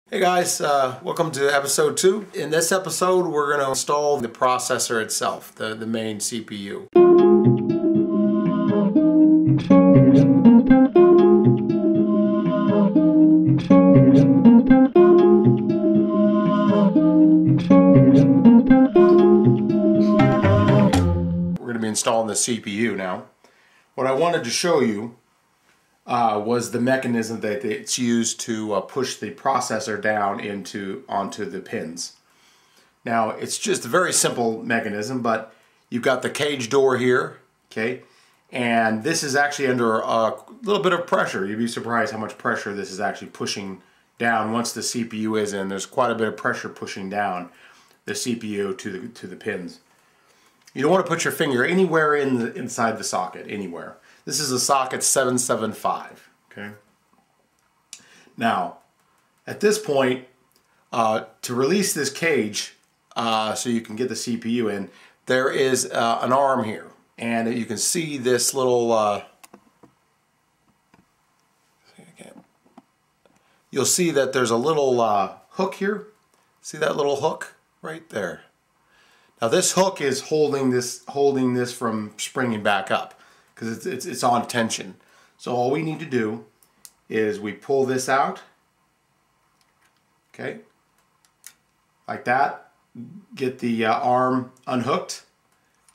Hey guys, welcome to episode 2. In this episode we're going to install the processor itself, the main CPU. We're going to be installing the CPU now. What I wanted to show you was the mechanism that it's used to push the processor down onto the pins. Now it's just a very simple mechanism, but you've got the cage door here, okay, and this is actually under a little bit of pressure. You'd be surprised how much pressure this is actually pushing down once the CPU is in. There's quite a bit of pressure pushing down the CPU to the pins. You don't want to put your finger anywhere inside the socket, anywhere. This is a socket 775, okay? Now, at this point, to release this cage so you can get the CPU in, there is an arm here. And you can see this little, you'll see that there's a little hook here. See that little hook right there? Now this hook is holding this from springing back up, because it's on tension. So all we need to do is we pull this out, okay, like that, get the arm unhooked,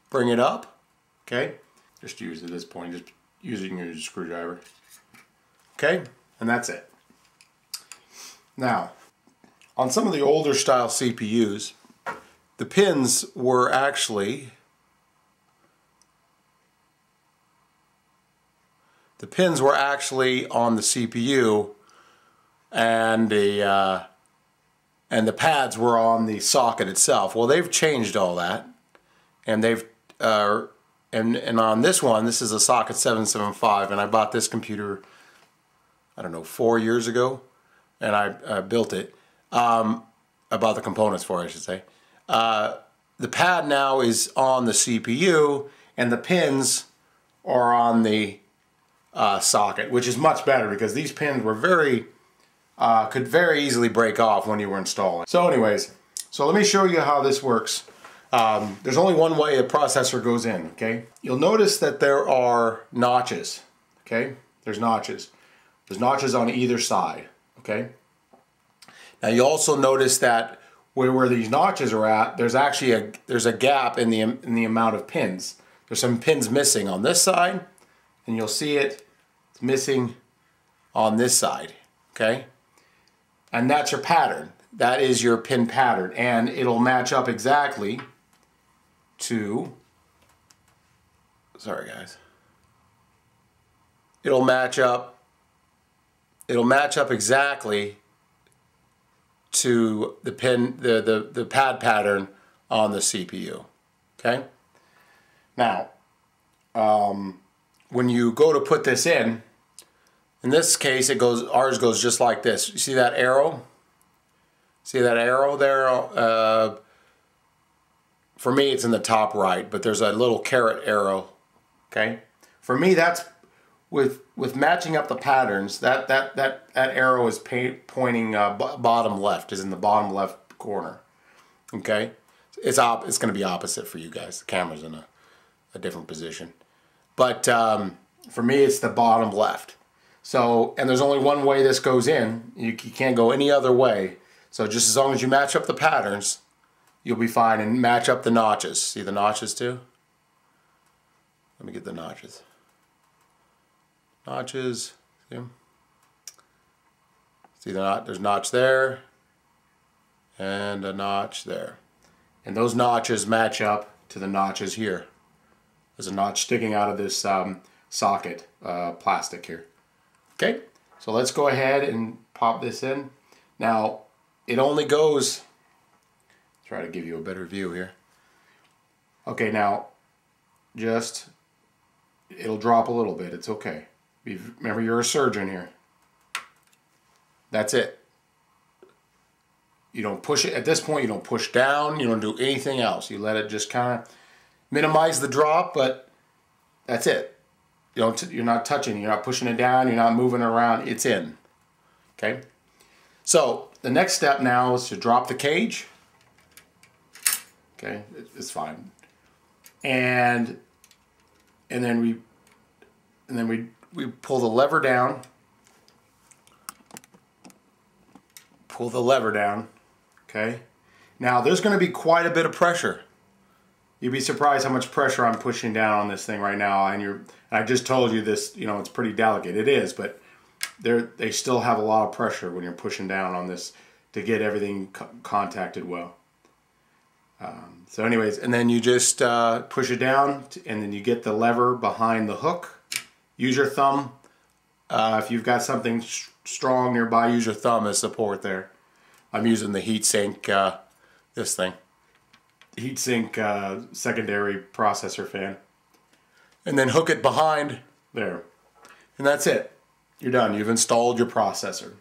bring it up, okay, just use at this point, just using your screwdriver, okay, and that's it. Now, on some of the older style CPUs, the pins were actually on the CPU, and the pads were on the socket itself. Well, they've changed all that, and they've and on this one, this is a socket 775, and I bought this computer, I don't know, 4 years ago, and I built it. I bought the components for it, I should say. The pad now is on the CPU, and the pins are on the socket, which is much better because these pins were could very easily break off when you were installing. So anyways, so let me show you how this works. There's only one way a processor goes in, okay? You'll notice that there are notches, okay? There's notches. There's notches on either side, okay? Now you also notice that where these notches are at, there's actually a gap in the amount of pins. There's some pins missing on this side, and you'll see it's missing on this side, okay? And that's your pattern. That is your pin pattern, and it'll match up exactly to, sorry guys, it'll match up exactly to the pin, the pad pattern on the CPU, okay? Now, when you go to put this in this case, ours goes just like this. You see that arrow? See that arrow there? For me, it's in the top right, but there's a little caret arrow, okay? For me, that's with matching up the patterns, that arrow is pointing bottom left, is in the bottom left corner, okay? It's going to be opposite for you guys. The camera's in a different position. But for me, it's the bottom left. So, and there's only one way this goes in. You can't go any other way. So just as long as you match up the patterns, you'll be fine, and match up the notches. See the notches too? Let me get the notches. Notches, see them? See there's a notch there, and a notch there. And those notches match up to the notches here. There's a notch sticking out of this socket plastic here. Okay, so let's go ahead and pop this in. Now, it only goes, try to give you a better view here. Okay, now, it'll drop a little bit, it's okay. Remember, you're a surgeon here. That's it. You don't push it, at this point you don't push down, you don't do anything else. You let it just kind of minimize the drop, but that's it. You're not touching, you're not pushing it down, you're not moving around, it's in. Okay? So the next step now is to drop the cage. Okay, it's fine. And then we pull the lever down. Pull the lever down. Okay. Now there's going to be quite a bit of pressure. You'd be surprised how much pressure I'm pushing down on this thing right now. And I just told you this, you know, it's pretty delicate. It is, but they still have a lot of pressure when you're pushing down on this to get everything contacted well. So anyways, and then you just push it down, and then you get the lever behind the hook. Use your thumb. If you've got something strong nearby, use your thumb as support there. I'm using the heatsink, this thing. Heatsink secondary processor fan. And then hook it behind there. And that's it. You're done. You've installed your processor.